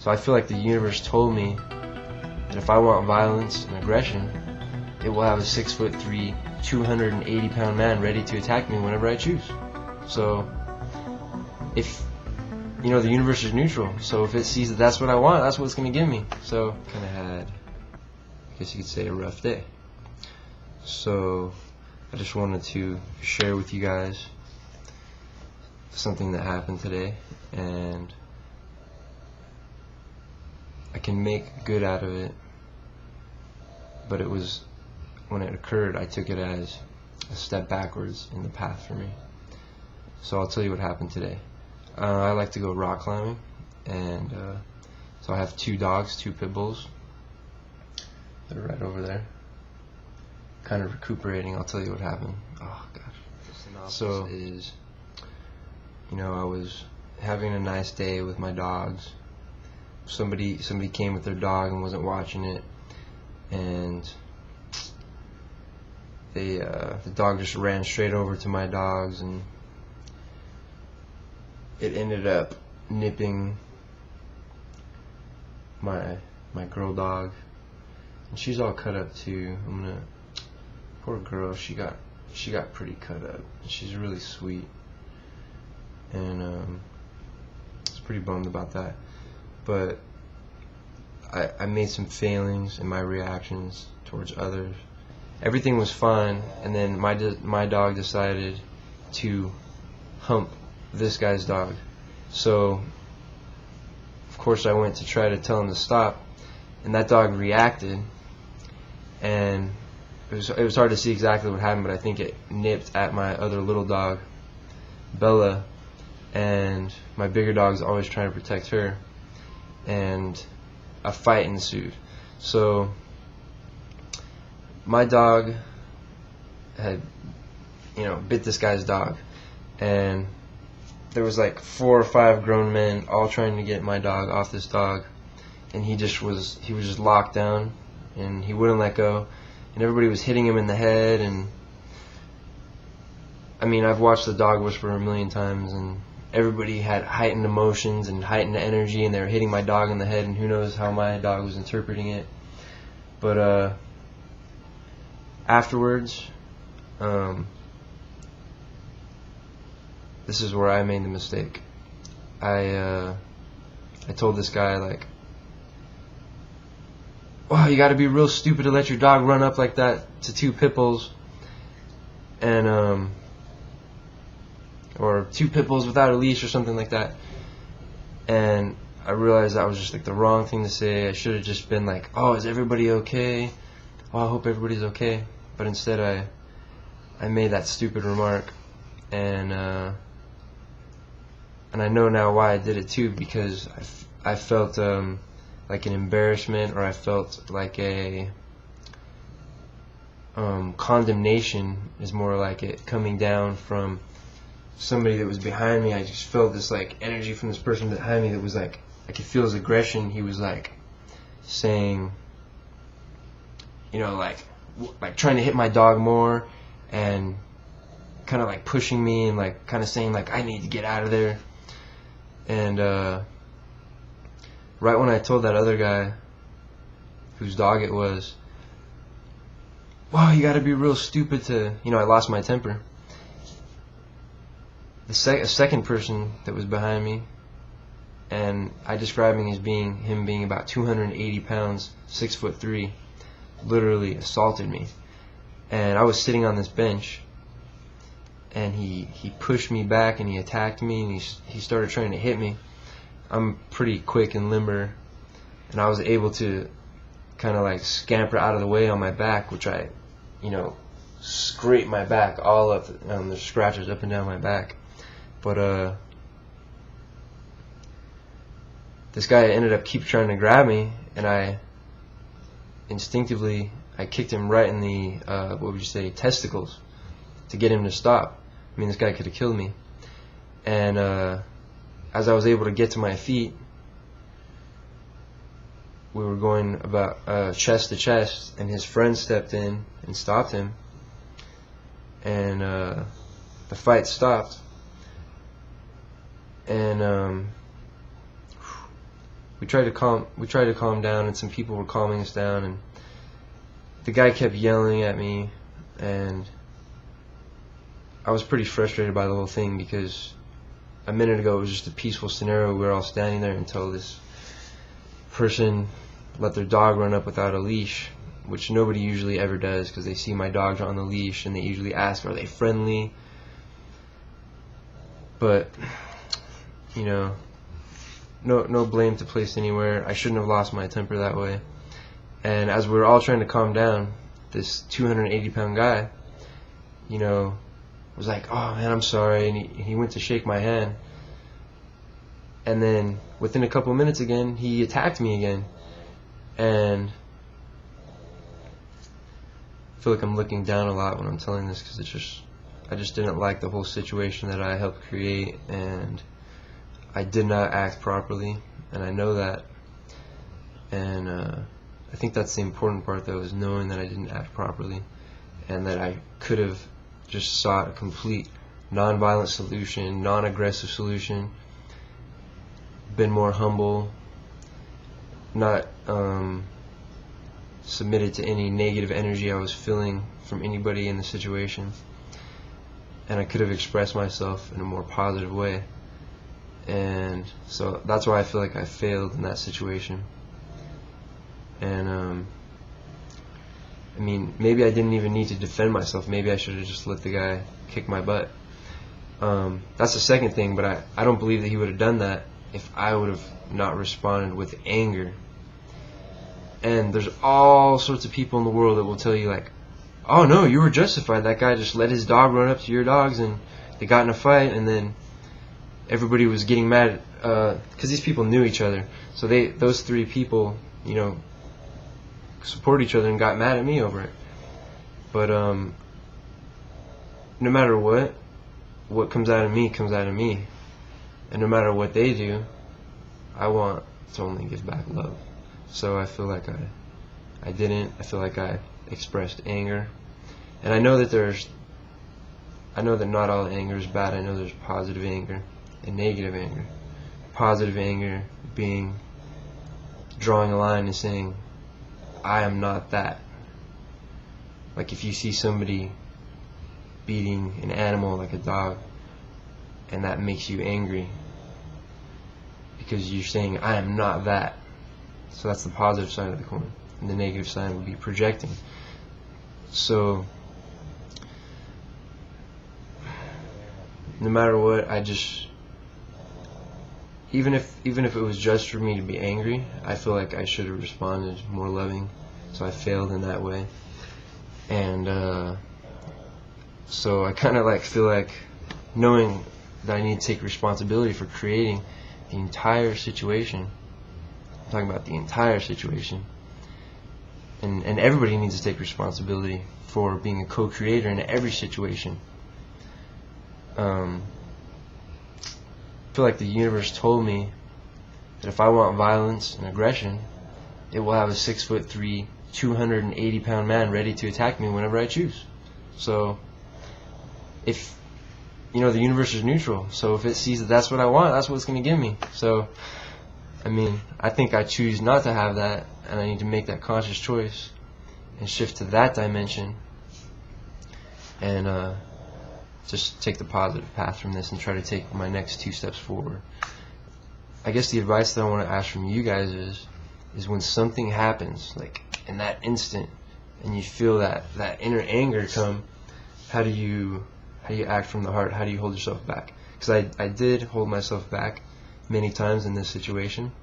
So I feel like the universe told me that if I want violence and aggression, it will have a 6'3", 280-pound man ready to attack me whenever I choose. So if the universe is neutral, so if it sees that that's what I want, that's what it's going to give me. So kind of had, I guess you could say, a rough day. So I just wanted to share with you guys something that happened today, and I can make good out of it, but it was, when it occurred, I took it as a step backwards in the path for me. So I'll tell you what happened today. I like to go rock climbing, and so I have 2 dogs, 2 pit bulls. They're right over there, kind of recuperating. I'll tell you what happened. Oh gosh. So is, I was having a nice day with my dogs. Somebody came with their dog and wasn't watching it, and the dog just ran straight over to my dogs, and it ended up nipping my girl dog, and she's all cut up too. Poor girl, she got pretty cut up. She's really sweet, and I was pretty bummed about that. But I made some failings in my reactions towards others. Everything was fine, and then my dog decided to hump this guy's dog. So of course I went to try to tell him to stop, and that dog reacted, and it was hard to see exactly what happened, but I think it nipped at my other little dog, Bella, and my bigger dog's always trying to protect her, and a fight ensued. So my dog had bit this guy's dog, and there was like 4 or 5 grown men all trying to get my dog off this dog, and he was just locked down, and he wouldn't let go, and everybody was hitting him in the head. And I mean, I've watched The Dog Whisperer a million times, and everybody had heightened emotions and heightened energy, and they were hitting my dog in the head, and who knows how my dog was interpreting it. But afterwards, this is where I made the mistake. I told this guy, like, wow, you gotta be real stupid to let your dog run up like that to 2 pit bulls, and or 2 pit bulls without a leash or something like that. And I realized that was just like the wrong thing to say. I should have just been like, oh, is everybody okay? Oh, I hope everybody's okay. But instead I made that stupid remark, and I know now why I did it too, because I felt like an embarrassment, or I felt like a condemnation is more like it, coming down from somebody that was behind me. I just felt this like energy from this person behind me that was like, I could feel his aggression. He was like saying, like trying to hit my dog more, and kind of like pushing me, and like kind of saying like, I need to get out of there. And right when I told that other guy whose dog it was, wow, you gotta be real stupid to, I lost my temper. A second person that was behind me, and I described him being about 280 pounds, 6'3", literally assaulted me. And I was sitting on this bench, and he pushed me back, and he attacked me, and he started trying to hit me. I'm pretty quick and limber, and I was able to kind of like scamper out of the way on my back, which I, scraped my back all up. There's scratches up and down my back. But this guy ended up keep trying to grab me, and I instinctively kicked him right in the what would you say, testicles, to get him to stop. I mean, this guy could have killed me. And as I was able to get to my feet, we were going about chest to chest, and his friend stepped in and stopped him, and the fight stopped. And we tried to calm down, and some people were calming us down, and the guy kept yelling at me, and I was pretty frustrated by the whole thing, because a minute ago it was just a peaceful scenario. We were all standing there until this person let their dog run up without a leash, which nobody usually ever does, because they see my dogs on the leash and they usually ask, are they friendly? But you know, no blame to place anywhere. I shouldn't have lost my temper that way. And as we were all trying to calm down, this 280-pound guy, you know, was like, oh man, I'm sorry, and he went to shake my hand, and then within a couple of minutes again, he attacked me again. And I feel like I'm looking down a lot when I'm telling this, because I just didn't like the whole situation that I helped create, and I did not act properly, and I know that. And I think that's the important part, though, is knowing that I didn't act properly, and that I could have just sought a complete non-violent solution, non-aggressive solution, been more humble, not submitted to any negative energy I was feeling from anybody in the situation, and I could have expressed myself in a more positive way. And so that's why I feel like I failed in that situation. And I mean, maybe I didn't even need to defend myself. Maybe I should have just let the guy kick my butt. That's the second thing, but I don't believe that he would have done that if I would have not responded with anger. And there's all sorts of people in the world that will tell you, like, oh no, you were justified. That guy just let his dog run up to your dogs, and they got in a fight, and then everybody was getting mad because these people knew each other. So those three people, you know, support each other and got mad at me over it. But no matter what comes out of me comes out of me, and no matter what they do, I want to only give back love. So I feel like I didn't. I feel like I expressed anger, and I know that not all anger is bad. I know there's positive anger and negative anger. Positive anger being drawing a line and saying, I am not that. Like if you see somebody beating an animal like a dog, and that makes you angry because you're saying, I am not that. So that's the positive side of the coin, and the negative side would be projecting. So no matter what, even if it was just for me to be angry, I feel like I should have responded more loving. So I failed in that way. And so I kind of feel like, knowing that I need to take responsibility for creating the entire situation. I'm talking about the entire situation. And everybody needs to take responsibility for being a co-creator in every situation. I feel like the universe told me that if I want violence and aggression, it will have a 6'3", 280-pound man ready to attack me whenever I choose. So if the universe is neutral, so if it sees that that's what I want, that's what it's going to give me. So I mean, I think I choose not to have that, and I need to make that conscious choice and shift to that dimension, and just take the positive path from this and try to take my next 2 steps forward. I guess the advice that I want to ask from you guys is when something happens, like in that instant, and you feel that inner anger come, how do you act from the heart? How do you hold yourself back? Because I did hold myself back many times in this situation.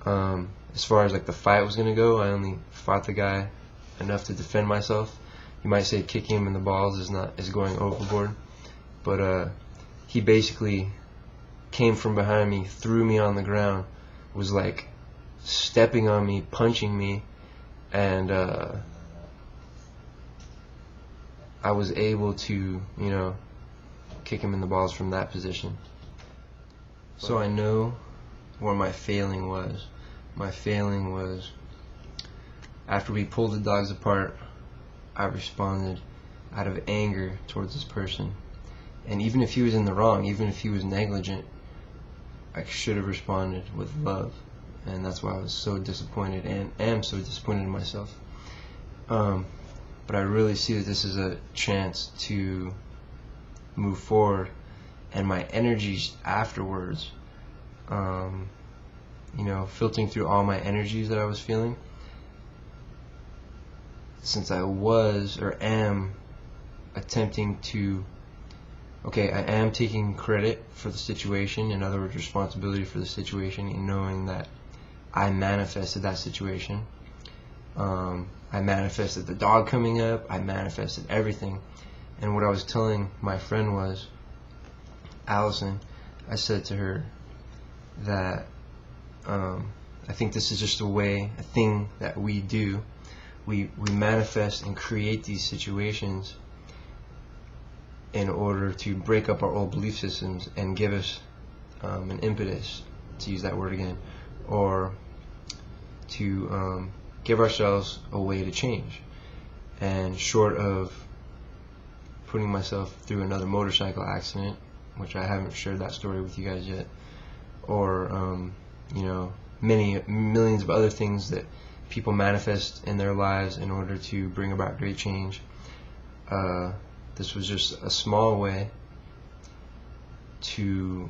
As far as like the fight was going to go, I only fought the guy enough to defend myself. You might say kicking him in the balls is going overboard, but he basically came from behind me, threw me on the ground, was like stepping on me, punching me, and I was able to, kick him in the balls from that position. So I know where my failing was. My failing was after we pulled the dogs apart, I responded out of anger towards this person. And even if he was in the wrong, even if he was negligent, I should have responded with love and that's why I was so disappointed and am so disappointed in myself. But I really see that this is a chance to move forward, and my energies afterwards, filtering through all my energies that I was feeling, since I was or am attempting to, I am taking credit for the situation, in other words, responsibility for the situation, and knowing that I manifested that situation. I manifested the dog coming up, I manifested everything. And what I was telling my friend was, Allison, I said to her that I think this is just a thing that we do. We manifest and create these situations in order to break up our old belief systems and give us an impetus, to use that word again, or to give ourselves a way to change. And short of putting myself through another motorcycle accident, which I haven't shared that story with you guys yet, or many millions of other things that people manifest in their lives in order to bring about great change, this was just a small way to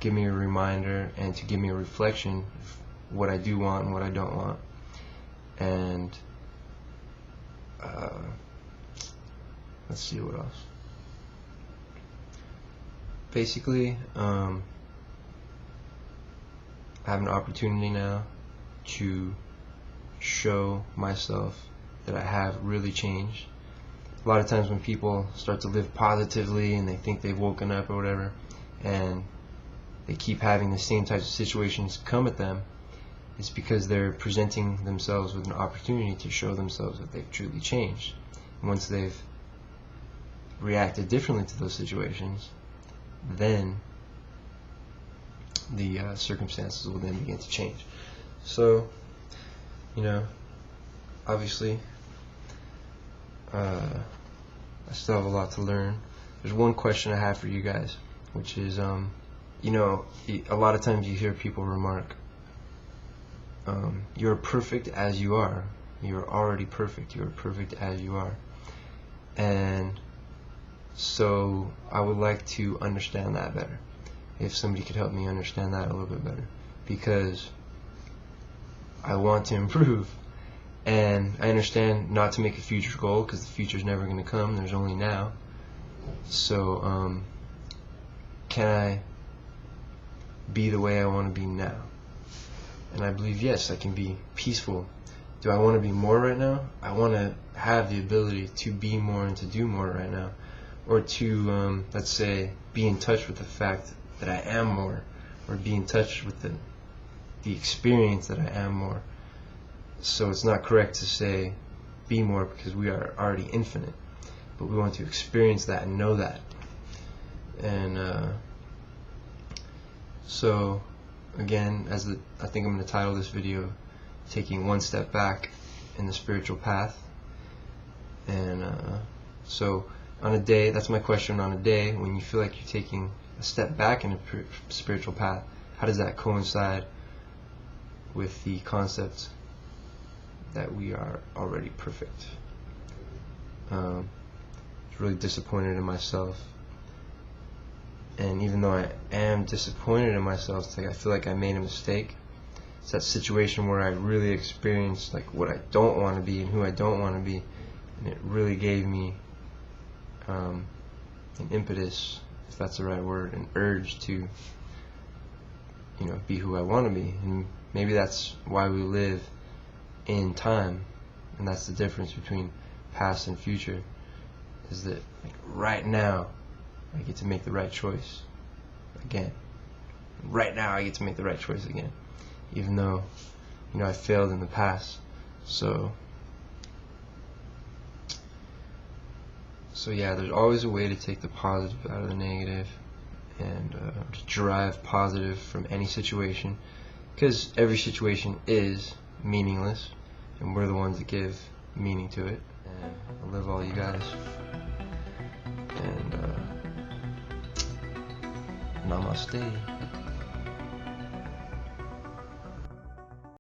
give me a reminder and to give me a reflection of what I do want and what I don't want. And let's see what else. Basically, I have an opportunity now to show myself that I have really changed. A lot of times when people start to live positively and they think they've woken up or whatever, and they keep having the same types of situations come at them, it's because they're presenting themselves with an opportunity to show themselves that they've truly changed. And once they've reacted differently to those situations, then the circumstances will then begin to change. So, obviously, I still have a lot to learn. There's one question I have for you guys, which is, a lot of times you hear people remark, you're perfect as you are. You're already perfect. You're perfect as you are. And so I would like to understand that better. If somebody could help me understand that a little bit better, because I want to improve, and I understand not to make a future goal, because the future is never going to come. There's only now. So can I be the way I want to be now? And I believe, yes, I can be peaceful. Do I want to be more right now? I want to have the ability to be more and to do more right now, or to let's say be in touch with the fact that I am more, or be in touch with the experience that I am more. So it's not correct to say be more, because we are already infinite, but we want to experience that and know that. And so again, I think I'm going to title this video "Taking One Step Back in the Spiritual Path." And so on a day, that's my question, on a day when you feel like you're taking a step back in a spiritual path, how does that coincide with the concept that we are already perfect? I was really disappointed in myself, and even though I am disappointed in myself, it's like I feel like I made a mistake. It's that situation where I really experienced like what I don't want to be and who I don't want to be, and it really gave me an impetus, if that's the right word, an urge to be who I want to be. And maybe that's why we live in time, and that's the difference between past and future, is that like right now I get to make the right choice again. Right now I get to make the right choice again, even though I failed in the past. So yeah, there's always a way to take the positive out of the negative, and to derive positive from any situation, because every situation is meaningless, and we're the ones that give meaning to it. And I love all you guys, and namaste.